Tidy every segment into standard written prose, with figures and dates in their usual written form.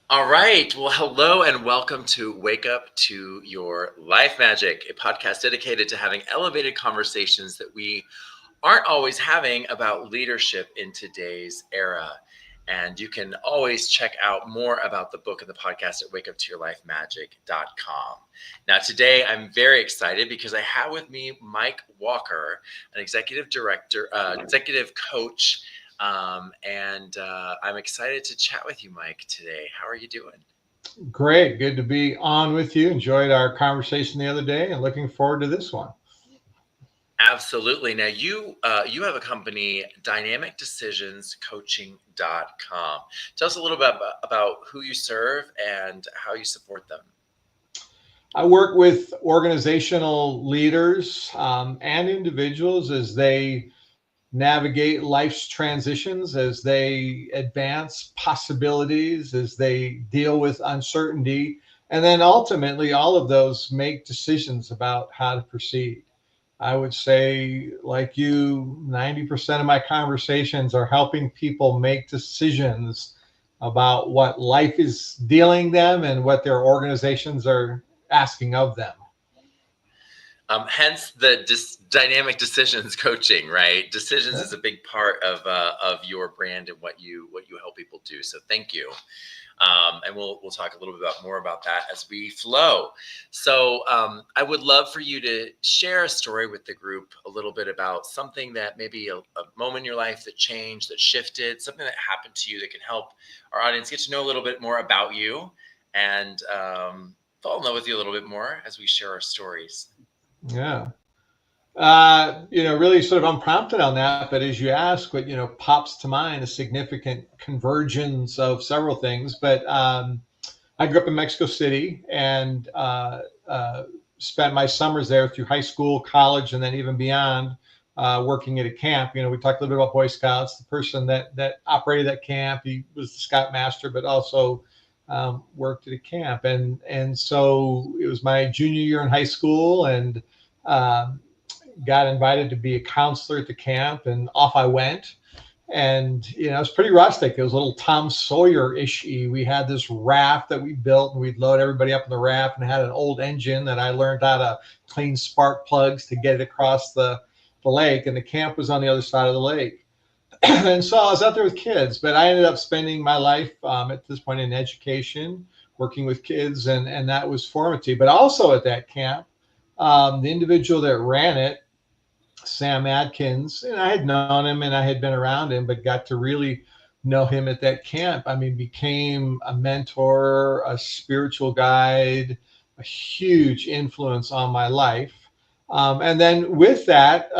All right. Well, hello and welcome to Wake Up to Your Life Magic, a podcast dedicated to having elevated conversations that we aren't always having about leadership in today's era. And you can always check out more about the book and the podcast at wakeuptoyourlifemagic.com. Now, today I'm very excited because I have with me Mike Walker, an executive director, executive coach. And I'm excited to chat with you, Mike, today. How are you doing? Great. Good to be on with you. Enjoyed our conversation the other day and looking forward to this one. Absolutely. Now you have a company, dynamicdecisionscoaching.com. Tell us a little bit about who you serve and how you support them. I work with organizational leaders and individuals as they navigate life's transitions, as they advance possibilities, as they deal with uncertainty. And then ultimately, all of those make decisions about how to proceed. I would say, like you, 90% of my conversations are helping people make decisions about what life is dealing them and what their organizations are asking of them. Hence the dynamic decisions coaching, right? Decisions Yeah. is a big part of your brand and what you help people do. So thank you. And we'll talk a little bit more about that as we flow. So I would love for you to share a story with the group, a little bit about something that maybe a moment in your life that changed, that shifted, something that happened to you that can help our audience get to know a little bit more about you and fall in love with you a little bit more as we share our stories. Yeah. Really sort of unprompted on that, but as you ask, what pops to mind a significant convergence of several things. But I grew up in Mexico City and spent my summers there through high school, college, and then even beyond, working at a camp. We talked a little bit about Boy Scouts. The person that operated that camp, he was the scoutmaster, but also worked at a camp. And so it was my junior year in high school, and um, got invited to be a counselor at the camp, and off I went. And it was pretty rustic. It was a little Tom Sawyer-ish. We had this raft that we built, and we'd load everybody up in the raft, and it had an old engine that I learned how to clean spark plugs to get it across the lake. And the camp was on the other side of the lake. And so I was out there with kids, but I ended up spending my life at this point in education, working with kids, and that was formative. But also at that camp, the individual that ran it, Sam Adkins, and I had known him and I had been around him, but got to really know him at that camp. I mean, became a mentor, a spiritual guide, a huge influence on my life. And then with that,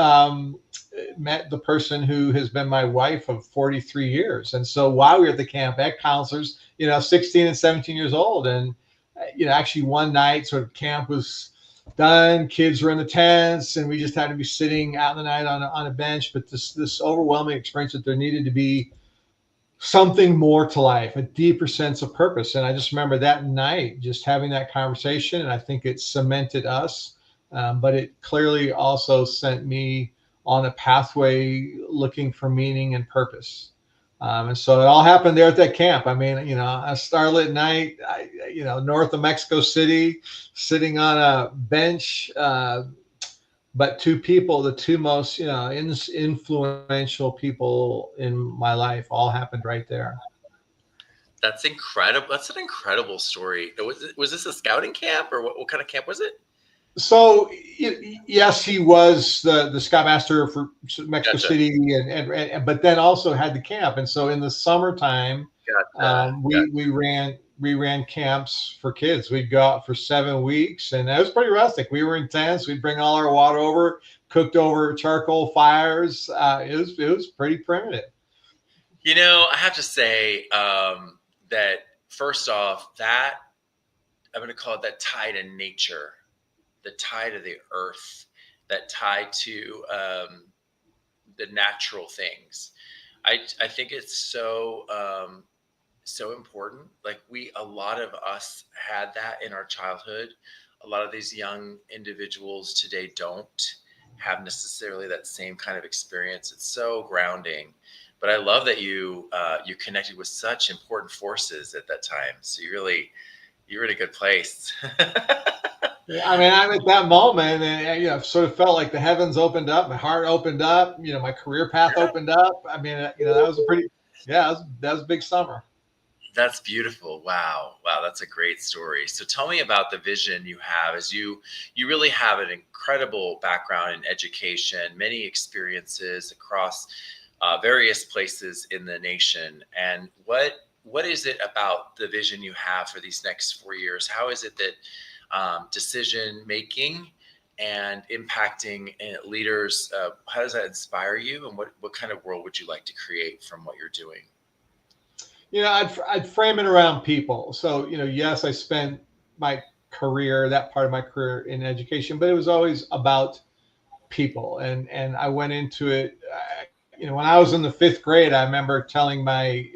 met the person who has been my wife of 43 years. And so while we were at the camp at counselors, 16 and 17 years old, and actually one night, sort of camp was done. Kids were in the tents, and we just had to be sitting out in the night on a bench. But this overwhelming experience that there needed to be something more to life, a deeper sense of purpose. And I just remember that night just having that conversation, and I think it cemented us, but it clearly also sent me on a pathway looking for meaning and purpose. And so it all happened there at that camp. I mean, a starlit night, north of Mexico City, sitting on a bench. But two people, the two most, influential people in my life, all happened right there. That's incredible. That's an incredible story. Was this a scouting camp or what kind of camp was it? So yes, he was the scoutmaster for Mexico Gotcha. City, and but then also had the camp. And so in the summertime, Gotcha. we ran camps for kids. We'd go out for 7 weeks, and it was pretty rustic. We were intense. We'd bring all our water over, cooked over charcoal fires. It was pretty primitive. I have to say that first off, that I'm going to call it that tie to nature, the tie to the earth, that tie to the natural things. I think it's so important. Like a lot of us had that in our childhood. A lot of these young individuals today don't have necessarily that same kind of experience. It's so grounding. but I love that you connected with such important forces at that time. So you're in a good place. I mean, I'm at that moment, and I've sort of felt like the heavens opened up, my heart opened up, my career path opened up. I mean, that was a pretty, yeah, that was a big summer. That's beautiful. Wow. Wow. That's a great story. So tell me about the vision you have as you really have an incredible background in education, many experiences across various places in the nation. And what is it about the vision you have for these next 4 years? How is it that decision making and impacting leaders, how does that inspire you? And what kind of world would you like to create from what you're doing? I'd frame it around people. So, yes, I spent my career, that part of my career in education, but it was always about people. And I went into it, when I was in the fifth grade, I remember telling my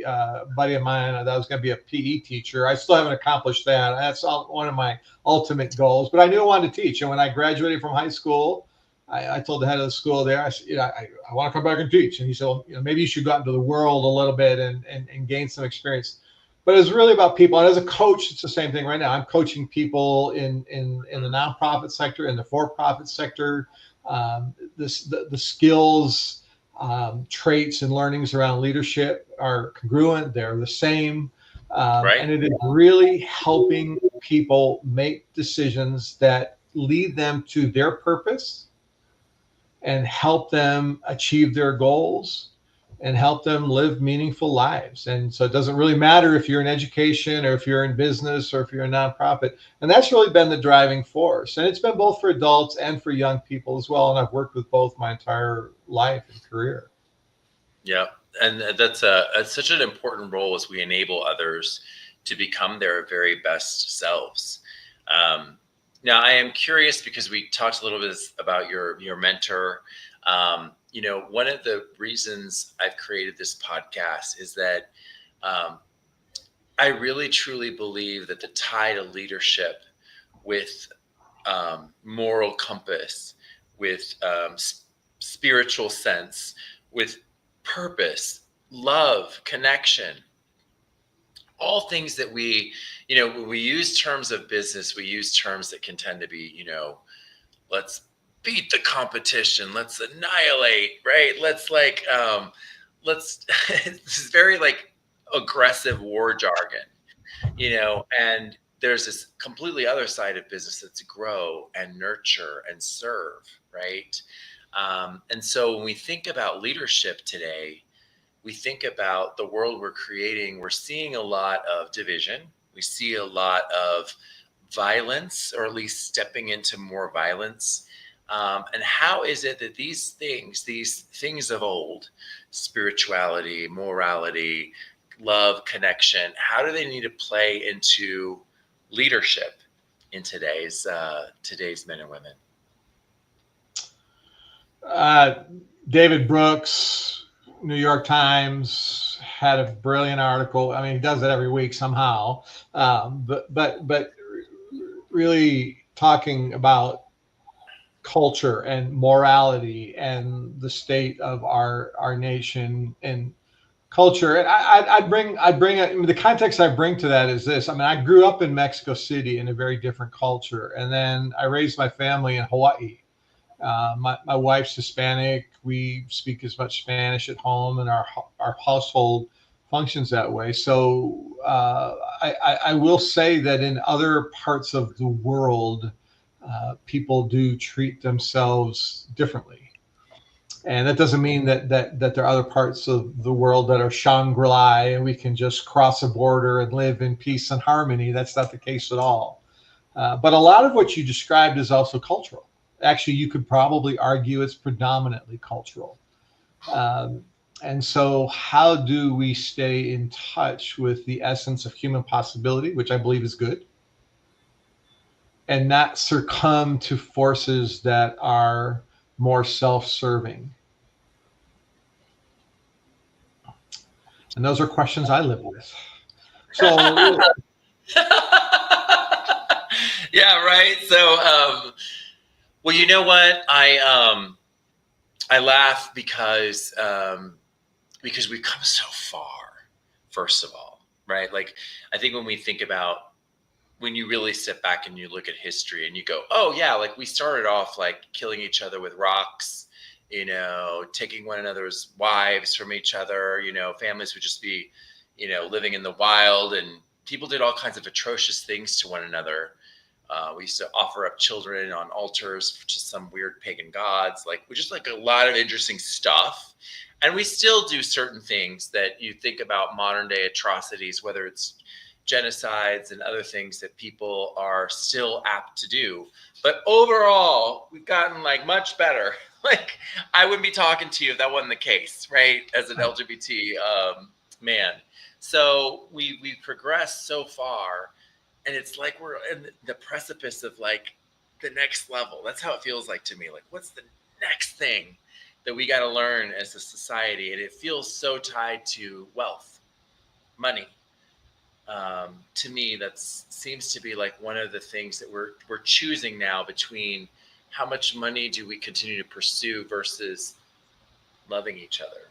buddy of mine that I was going to be a PE teacher. I still haven't accomplished that. That's one of my ultimate goals, but I knew I wanted to teach. And when I graduated from high school, I told the head of the school there, I said, I want to come back and teach. And he said, well, maybe you should go out into the world a little bit and gain some experience. But it's really about people. And as a coach, it's the same thing right now. I'm coaching people in the nonprofit sector, in the for-profit sector. The skills, traits, and learnings around leadership are congruent. They're the same. Right. And it is really helping people make decisions that lead them to their purpose and help them achieve their goals and help them live meaningful lives. And so it doesn't really matter if you're in education or if you're in business or if you're a nonprofit. And that's really been the driving force. And it's been both for adults and for young people as well. And I've worked with both my entire life and career. Yeah. And that's such an important role as we enable others to become their very best selves. Now, I am curious because we talked a little bit about your mentor. One of the reasons I've created this podcast is that I really truly believe that the tie to leadership with moral compass, with spiritual sense, with purpose, love, connection, all things that when we use terms of business, we use terms that can tend to be, let's beat the competition, let's annihilate, right? Let's this is very like aggressive war jargon, and there's this completely other side of business that's grow and nurture and serve, right? And so when we think about leadership today, we think about the world we're creating, we're seeing a lot of division. We see a lot of violence, or at least stepping into more violence. And how is it that these things of old, spirituality, morality, love, connection, how do they need to play into leadership in today's men and women? David Brooks, New York Times, had a brilliant article. I mean, he does it every week somehow, but really talking about culture and morality and the state of our nation and culture. And I bring the context I bring to that is this. I mean, I grew up in Mexico City in a very different culture, and then I raised my family in Hawaii. My wife's Hispanic. We speak as much Spanish at home, and our household functions that way. So I will say that in other parts of the world, people do treat themselves differently. And that doesn't mean that there are other parts of the world that are Shangri-La and we can just cross a border and live in peace and harmony. That's not the case at all. But a lot of what you described is also cultural. Actually, you could probably argue it's predominantly cultural. And so how do we stay in touch with the essence of human possibility, which I believe is good, and not succumb to forces that are more self-serving? And those are questions I live with. So yeah, right. So well, you know what? I laugh because because we've come so far, first of all, right? Like, I think when we think about, when you really sit back and you look at history and you go, oh yeah, like we started off like killing each other with rocks, taking one another's wives from each other, families would just be, living in the wild, and people did all kinds of atrocious things to one another. We used to offer up children on altars to some weird pagan gods, like, which is like a lot of interesting stuff. And we still do certain things that you think about modern day atrocities, whether it's genocides and other things that people are still apt to do. But overall, we've gotten like much better. Like, I wouldn't be talking to you if that wasn't the case, right? As an LGBT man. So we progressed so far, and it's like we're in the precipice of like the next level. That's how it feels like to me. Like, what's the next thing that we got to learn as a society? And it feels so tied to wealth, money. To me, that seems to be like one of the things that we're choosing now, between how much money do we continue to pursue versus loving each other.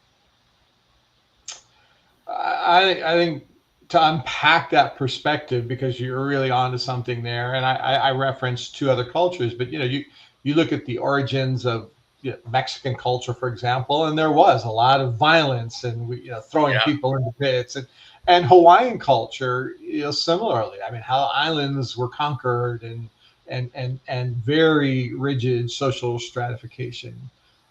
I think to unpack that perspective, because you're really onto something there, and I referenced two other cultures, but you look at the origins of Mexican culture, for example, and there was a lot of violence and throwing Yeah. people into pits, and Hawaiian culture, similarly. I mean, how islands were conquered, and very rigid social stratification.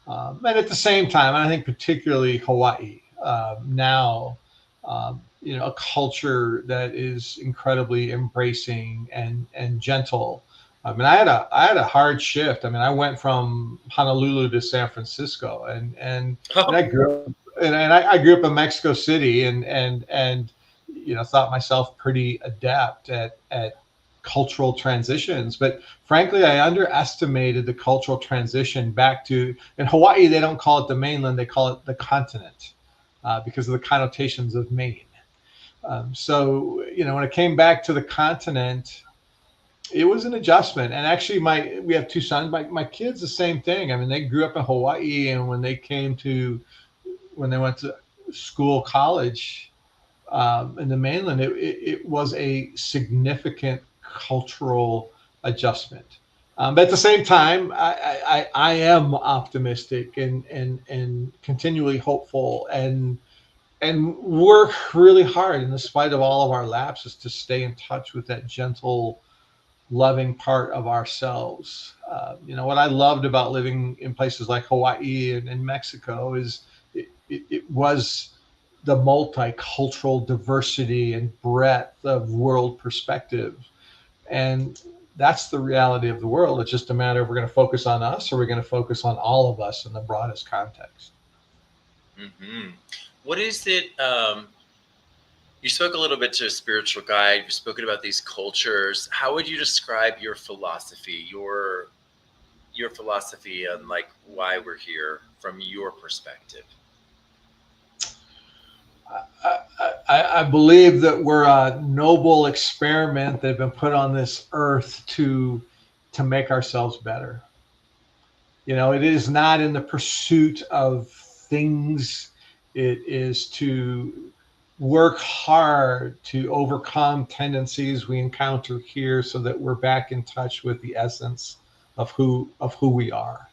And at the same time, I think particularly Hawaii now, a culture that is incredibly embracing and gentle. I mean, I had a hard shift. I mean, I went from Honolulu to San Francisco, and I grew up, I grew up in Mexico City, and thought myself pretty adept at cultural transitions. But frankly, I underestimated the cultural transition back to, in Hawaii, they don't call it the mainland, they call it the continent, because of the connotations of Maine. So, when it came back to the continent, it was an adjustment. And actually, we have two sons. My kids, the same thing. I mean, they grew up in Hawaii, and when they went to school, college, in the mainland, it was a significant cultural adjustment. But at the same time, I am optimistic and continually hopeful, and work really hard, in spite of all of our lapses, to stay in touch with that gentle, loving part of ourselves. What I loved about living in places like Hawaii and Mexico is it was the multicultural diversity and breadth of world perspective. And that's the reality of the world. It's just a matter of, we're going to focus on us, or we're going to focus on all of us in the broadest context. Mm-hmm. What is it? You spoke a little bit to a spiritual guide. You've spoken about these cultures. How would you describe your philosophy, your philosophy on like why we're here from your perspective? I believe that we're a noble experiment that have been put on this earth to make ourselves better. It is not in the pursuit of things. It is to work hard to overcome tendencies we encounter here, so that we're back in touch with the essence of who we are.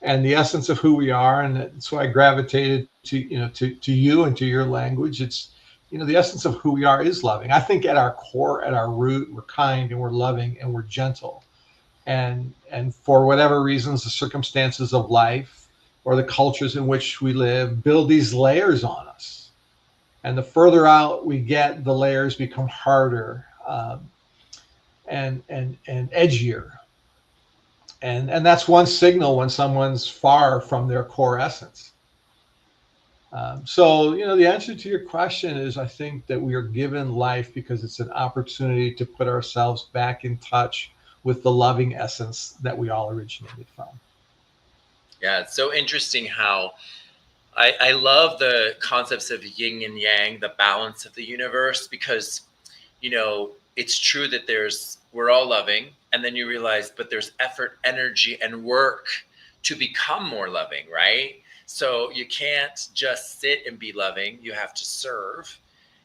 And the essence of who we are, and that's why I gravitated to you and to your language. It's the essence of who we are is loving. I think at our core, at our root, we're kind and we're loving and we're gentle. And for whatever reasons, the circumstances of life or the cultures in which we live build these layers on us. And the further out we get, the layers become harder, and edgier. And that's one signal when someone's far from their core essence. So, the answer to your question is, I think that we are given life because it's an opportunity to put ourselves back in touch with the loving essence that we all originated from. Yeah, it's so interesting how I love the concepts of yin and yang, the balance of the universe, because, it's true that we're all loving, and then you realize, but there's effort, energy, and work to become more loving, right? So you can't just sit and be loving. You have to serve.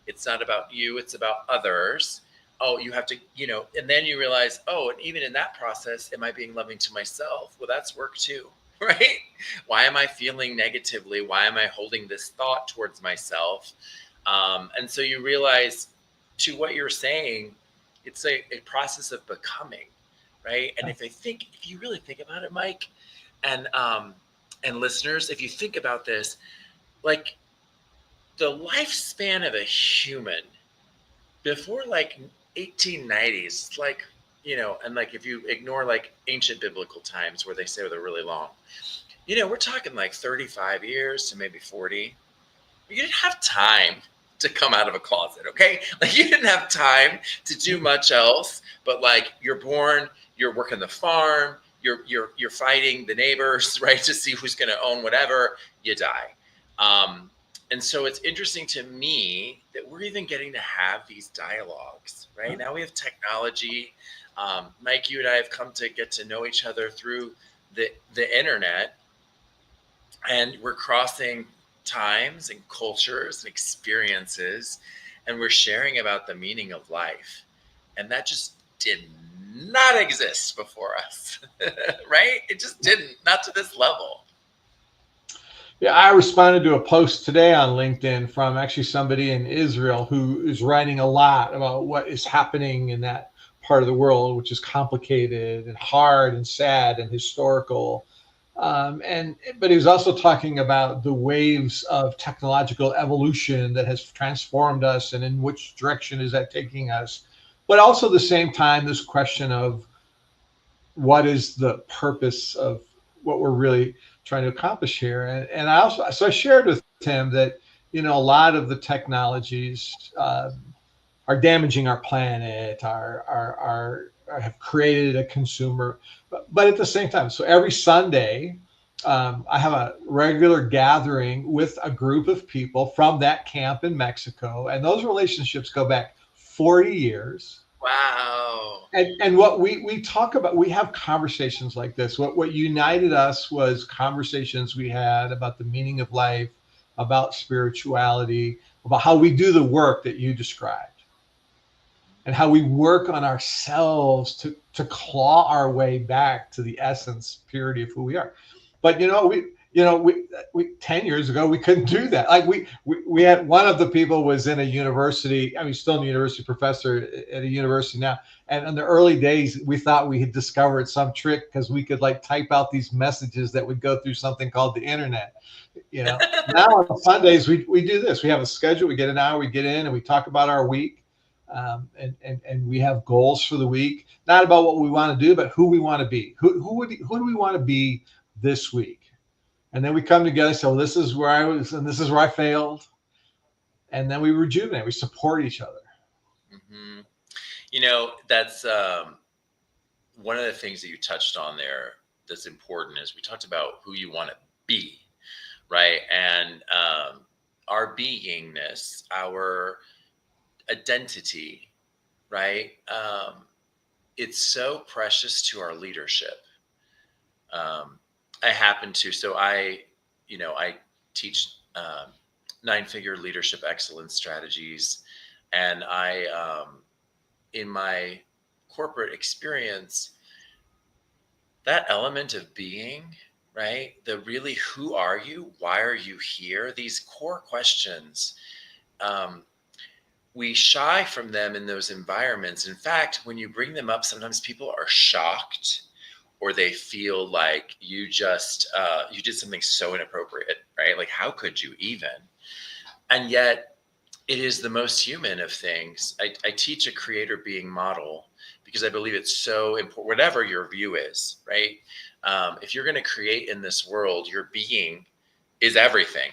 It's not about you, it's about others. Oh, you have to, and then you realize, oh, and even in that process, am I being loving to myself? Well, that's work too, right? Why am I feeling negatively? Why am I holding this thought towards myself? And so you realize, to what you're saying, it's a process of becoming, right? And if you really think about it, Mike, and listeners, if you think about this, like the lifespan of a human before like 1890s, like, and like if you ignore like ancient biblical times where they say they're really long, we're talking like 35 years to maybe 40. You didn't have time to come out of a closet, okay? Like you didn't have time to do much else, but like you're born, you're working the farm, you're fighting the neighbors, right, to see who's going to own whatever. You die. And so it's interesting to me that we're even getting to have these dialogues, right? Now we have technology. Mike, you and I have come to get to know each other through the internet, and we're crossing times and cultures and experiences, and we're sharing about the meaning of life. And that just did not exist before us, right? It just didn't, not to this level. Yeah, I responded to a post today on LinkedIn from actually somebody in Israel who is writing a lot about what is happening in that part of the world, which is complicated and hard and sad and historical. But he was also talking about the waves of technological evolution that has transformed us, and in which direction is that taking us. But also at the same time, this question of what is the purpose of what we're really trying to accomplish here. And I shared with him that, a lot of the technologies are damaging our planet, have created a consumer, but at the same time, so every Sunday, I have a regular gathering with a group of people from that camp in Mexico, and those relationships go back 40 years. Wow. And what we talk about, we have conversations like this. What united us was conversations we had about the meaning of life, about spirituality, about how we do the work that you described, and how we work on ourselves to claw our way back to the essence, purity of who we are. But we 10 years ago we couldn't do that. Like we had, one of the people was in a university. I mean, still a university professor at a university now. And in the early days, we thought we had discovered some trick because we could like type out these messages that would go through something called the internet. Now on Sundays we do this. We have a schedule. We get an hour. We get in and we talk about our week. And we have goals for the week, not about what we want to do, but who we want to be. Who do we want to be this week? And then we come together. So this is where I was, and this is where I failed. And then we rejuvenate. We support each other. Mm-hmm. That's one of the things that you touched on there that's important is we talked about who you want to be, right? And our beingness, our identity, right? It's so precious to our leadership. I teach 9-figure leadership excellence strategies, and in my corporate experience, that element of being, right? The really, who are you? Why are you here? These core questions, we shy from them in those environments. In fact, when you bring them up, sometimes people are shocked, or they feel like you did something so inappropriate, right? Like, how could you even? And yet it is the most human of things. I teach a creator being model because I believe it's so important, whatever your view is, right? If you're going to create in this world, your being is everything.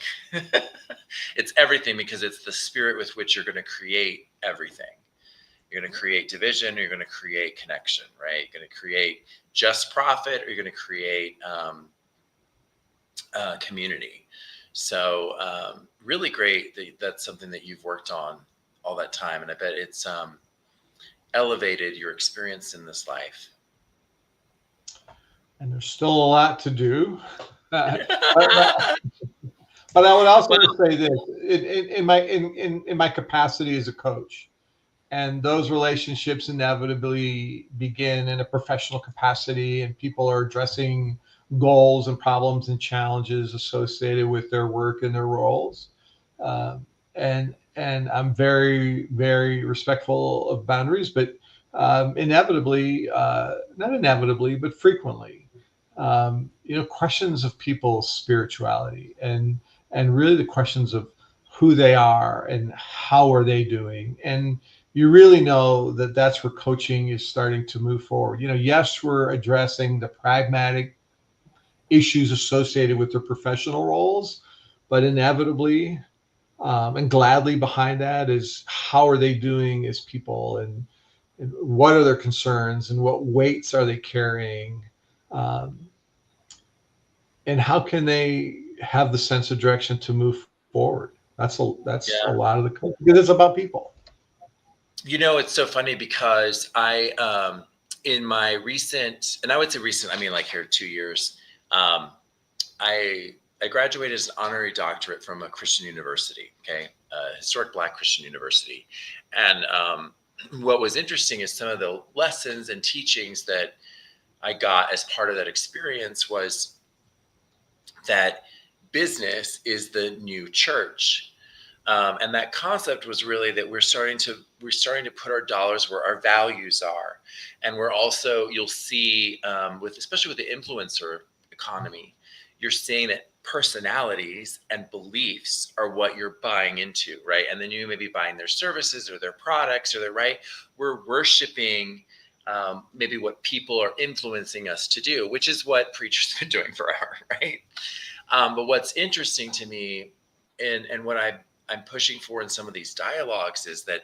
It's everything, because it's the spirit with which you're going to create everything. You're going to create division, or you're going to create connection, right? You're going to create just profit, or you're going to create community. So really great that's something that you've worked on all that time. And I bet it's elevated your experience in this life. And there's still a lot to do. but, but I would also Well, say this in my capacity as a coach, and those relationships inevitably begin in a professional capacity, and people are addressing goals and problems and challenges associated with their work and their roles. And I'm very, very respectful of boundaries, but inevitably, not inevitably, but frequently, questions of people's spirituality and really the questions of who they are and how are they doing. And you really know that that's where coaching is starting to move forward. Yes, we're addressing the pragmatic issues associated with their professional roles, but inevitably and gladly behind that is how are they doing as people, and what are their concerns and what weights are they carrying, um, and how can they have the sense of direction to move forward. That's a yeah. lot of the because it's about people. It's so funny because in my recent, and I would say recent, I mean like here 2 years, um, I I graduated as an honorary doctorate from a Christian university, okay, a historic Black Christian university, and what was interesting is some of the lessons and teachings that I got as part of that experience was that business is the new church. And that concept was really that we're starting to put our dollars where our values are, and we're also, you'll see, with especially with the influencer economy, you're seeing that personalities and beliefs are what you're buying into, right? And then you may be buying their services or their products or their right. We're worshiping maybe what people are influencing us to do, which is what preachers have been doing forever, right? But what's interesting to me, and what I'm pushing for in some of these dialogues, is that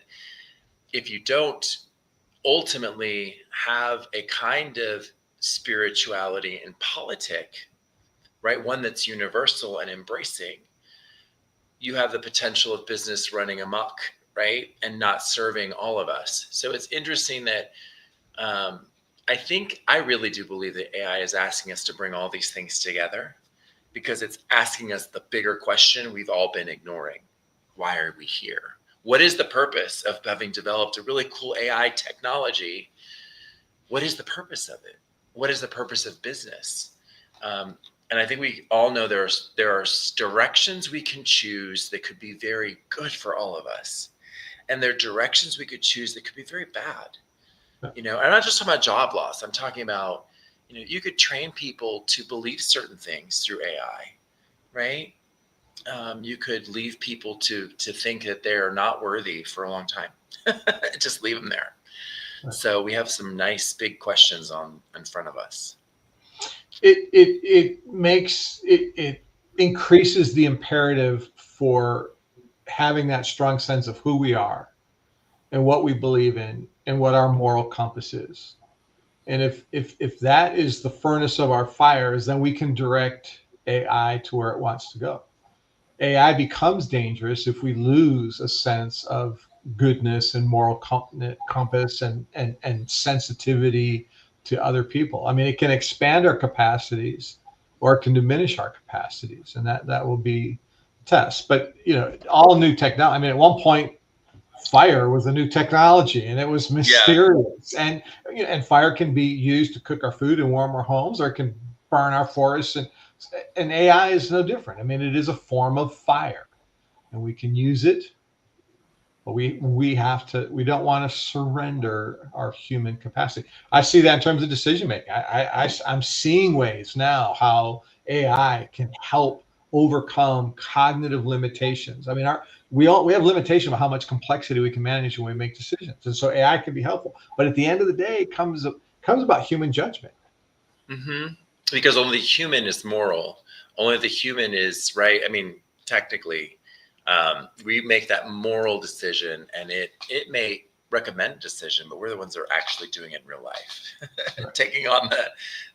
if you don't ultimately have a kind of spirituality in politic, right, one that's universal and embracing, you have the potential of business running amok, right, and not serving all of us. So it's interesting that I think I really do believe that AI is asking us to bring all these things together because it's asking us the bigger question we've all been ignoring. Why are we here? What is the purpose of having developed a really cool AI technology? What is the purpose of it? What is the purpose of business? And I think we all know there are directions we can choose that could be very good for all of us, and there are directions we could choose that could be very bad. I'm not just talking about job loss. I'm talking about, you could train people to believe certain things through AI, right? You could leave people to think that they're not worthy for a long time. Just leave them there. So we have some nice big questions on in front of us. It increases the imperative for having that strong sense of who we are and what we believe in and what our moral compass is. And if that is the furnace of our fires, then we can direct AI to where it wants to go. AI becomes dangerous if we lose a sense of goodness and moral compass and sensitivity to other people. I mean, it can expand our capacities or it can diminish our capacities, and that will be test. But all new technology. I mean, at one point, fire was a new technology and it was Yeah. mysterious. And fire can be used to cook our food and warm our homes, or it can burn our forests. And AI is no different. I mean, it is a form of fire, and we can use it, but we don't want to surrender our human capacity. I see that in terms of decision making. I'm seeing ways now how AI can help overcome cognitive limitations. I mean, we have limitation of how much complexity we can manage when we make decisions, and so AI can be helpful. But at the end of the day, it comes about human judgment. Mm-hmm. Because only the human is moral. Only the human is right. I mean, technically, we make that moral decision, and it may recommend a decision, but we're the ones that are actually doing it in real life, Right. taking on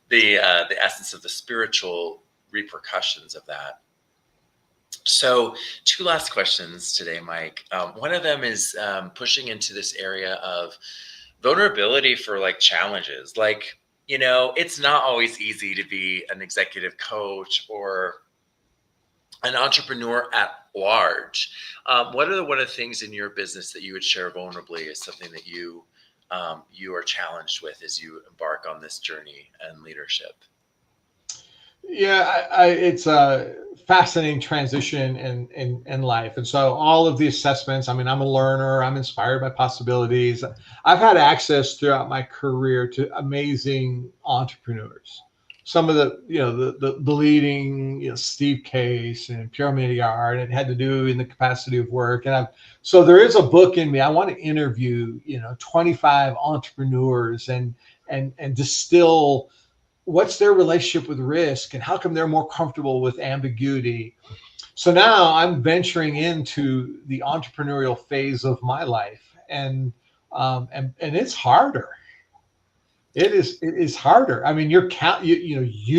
the essence of the spiritual repercussions of that. So, two last questions today, Mike. One of them is pushing into this area of vulnerability for like challenges. Like, it's not always easy to be an executive coach or an entrepreneur at large. What are one of the things in your business that you would share vulnerably as something that you are challenged with as you embark on this journey and leadership? Yeah, it's a fascinating transition in life. And so all of the assessments, I mean, I'm a learner, I'm inspired by possibilities. I've had access throughout my career to amazing entrepreneurs. Some of the leading, Steve Case and Pierre Méliard, and it had to do in the capacity of work. So there is a book in me. I want to interview, 25 entrepreneurs and distill what's their relationship with risk and how come they're more comfortable with ambiguity. So now I'm venturing into the entrepreneurial phase of my life, and it's harder. It is harder. I mean, you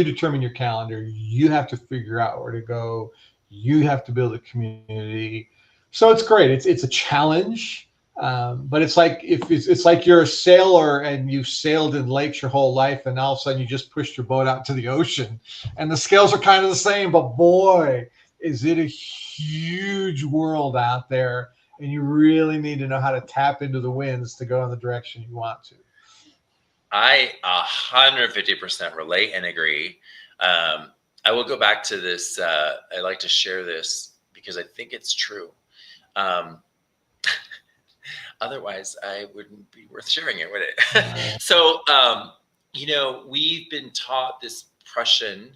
determine your calendar. You have to figure out where to go. You have to build a community. So it's great. It's a challenge, but it's like if it's like you're a sailor and you've sailed in lakes your whole life, and all of a sudden you just pushed your boat out to the ocean, and the scales are kind of the same. But boy, is it a huge world out there, and you really need to know how to tap into the winds to go in the direction you want to. I 150% relate and agree. I will go back to this. I like to share this because I think it's true. Um, Otherwise, I wouldn't be worth sharing it, would it? So, we've been taught this Prussian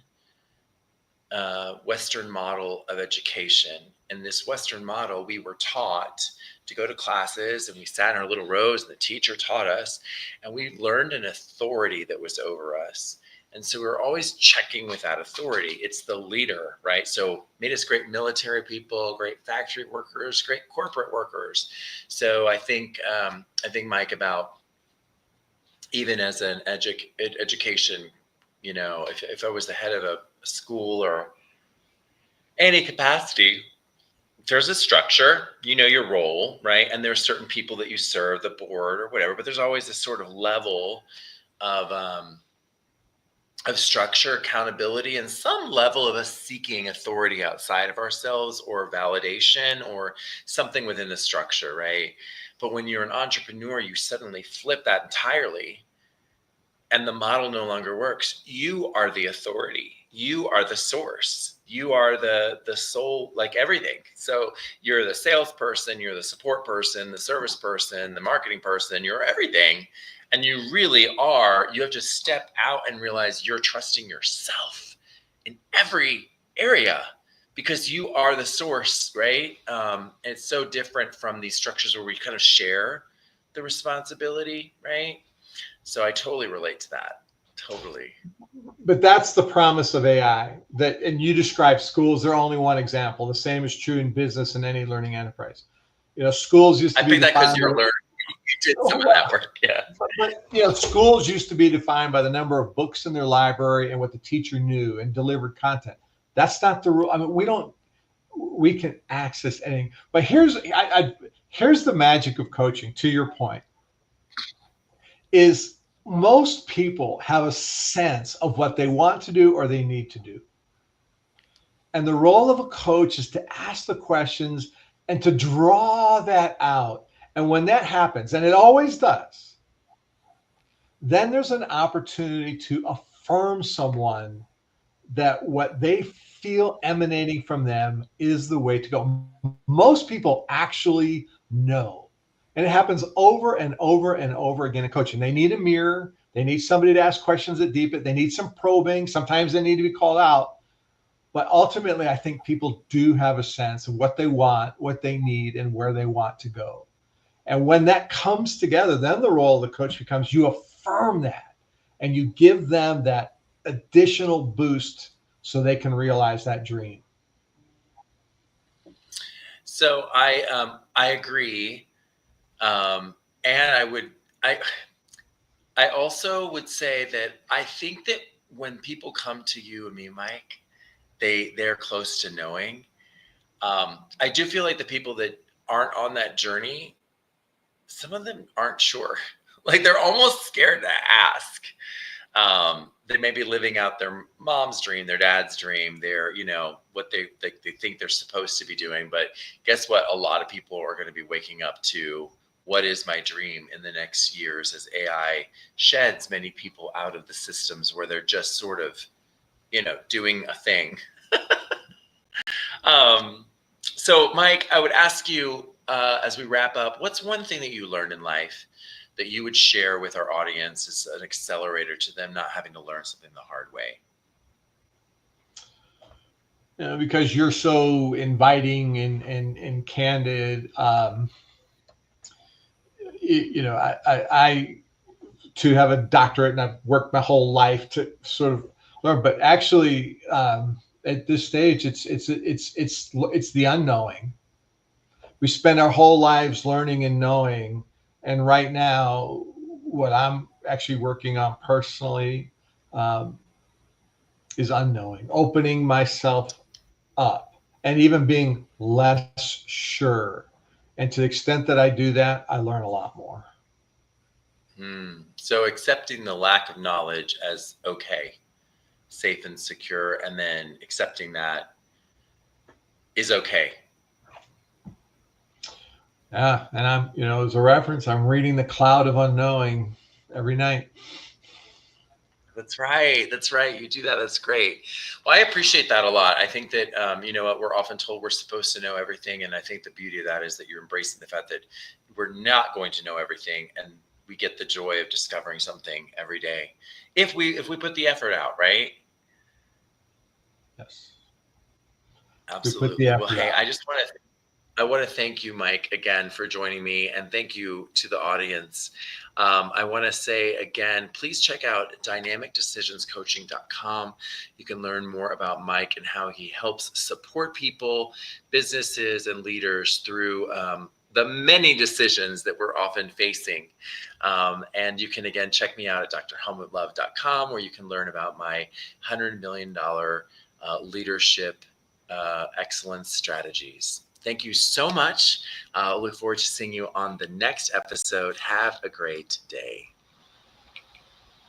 Western model of education. In this Western model, we were taught to go to classes, and we sat in our little rows, and the teacher taught us, and we learned an authority that was over us. And so we were always checking with that authority. It's the leader, right? So made us great military people, great factory workers, great corporate workers. So I think Mike, about even as an education, if I was the head of a school or any capacity, there's a structure, your role, right? And there's certain people that you serve, the board or whatever, but there's always this sort of level of structure, accountability, and some level of us seeking authority outside of ourselves or validation or something within the structure, right? But when you're an entrepreneur, you suddenly flip that entirely, and the model no longer works. You are the authority. You are the source. You are the soul, like everything. So you're the salesperson, you're the support person, the service person, the marketing person, you're everything. And you really are, you have to step out and realize you're trusting yourself in every area because you are the source, right? It's so different from these structures where we kind of share the responsibility, right? So I totally relate to that. Totally. But that's the promise of AI. And you describe schools, they're only one example. The same is true in business and any learning enterprise. Schools used to I be think that because defined. you're a learner, you did some of that work. Yeah. But schools used to be defined by the number of books in their library and what the teacher knew and delivered content. That's not the rule. I mean, we can access anything. But here's the magic of coaching, to your point, is most people have a sense of what they want to do or they need to do. And the role of a coach is to ask the questions and to draw that out. And when that happens, and it always does, then there's an opportunity to affirm someone that what they feel emanating from them is the way to go. Most people actually know. And it happens over and over and over again in coaching. They need a mirror. They need somebody to ask questions that deepen. They need some probing. Sometimes they need to be called out. But ultimately, I think people do have a sense of what they want, what they need, and where they want to go. And when that comes together, then the role of the coach becomes you affirm that and you give them that additional boost so they can realize that dream. So I agree. And I also would say that I think that when people come to you and me, Mike, they're close to knowing. I do feel like the people that aren't on that journey, some of them aren't sure. Like they're almost scared to ask. They may be living out their mom's dream, their dad's dream, their, what they think they're supposed to be doing. But guess what? A lot of people are going to be waking up to what is my dream in the next years as AI sheds many people out of the systems where they're just sort of, doing a thing. So Mike, I would ask you, as we wrap up, what's one thing that you learned in life that you would share with our audience as an accelerator to them not having to learn something the hard way? Because you're so inviting and candid, I to have a doctorate and I've worked my whole life to sort of learn, but actually, at this stage, it's the unknowing. We spend our whole lives learning and knowing, and right now, what I'm actually working on personally, um, is unknowing, opening myself up, and even being less sure. And to the extent that I do that, I learn a lot more. So accepting the lack of knowledge as okay, safe and secure, and then accepting that is okay. Yeah, and I'm, as a reference, I'm reading The Cloud of Unknowing every night. That's right. That's right. You do that. That's great. Well, I appreciate that a lot. I think that, what we're often told we're supposed to know everything. And I think the beauty of that is that you're embracing the fact that we're not going to know everything. And we get the joy of discovering something every day if we put the effort out, right? Yes. Absolutely. Well, hey, I want to thank you, Mike, again for joining me, and thank you to the audience. I want to say again, please check out dynamicdecisionscoaching.com. You can learn more about Mike and how he helps support people, businesses, and leaders through the many decisions that we're often facing. And you can, again, check me out at drhelmutlove.com, where you can learn about my $100 million leadership excellence strategies. Thank you so much. Look forward to seeing you on the next episode. Have a great day.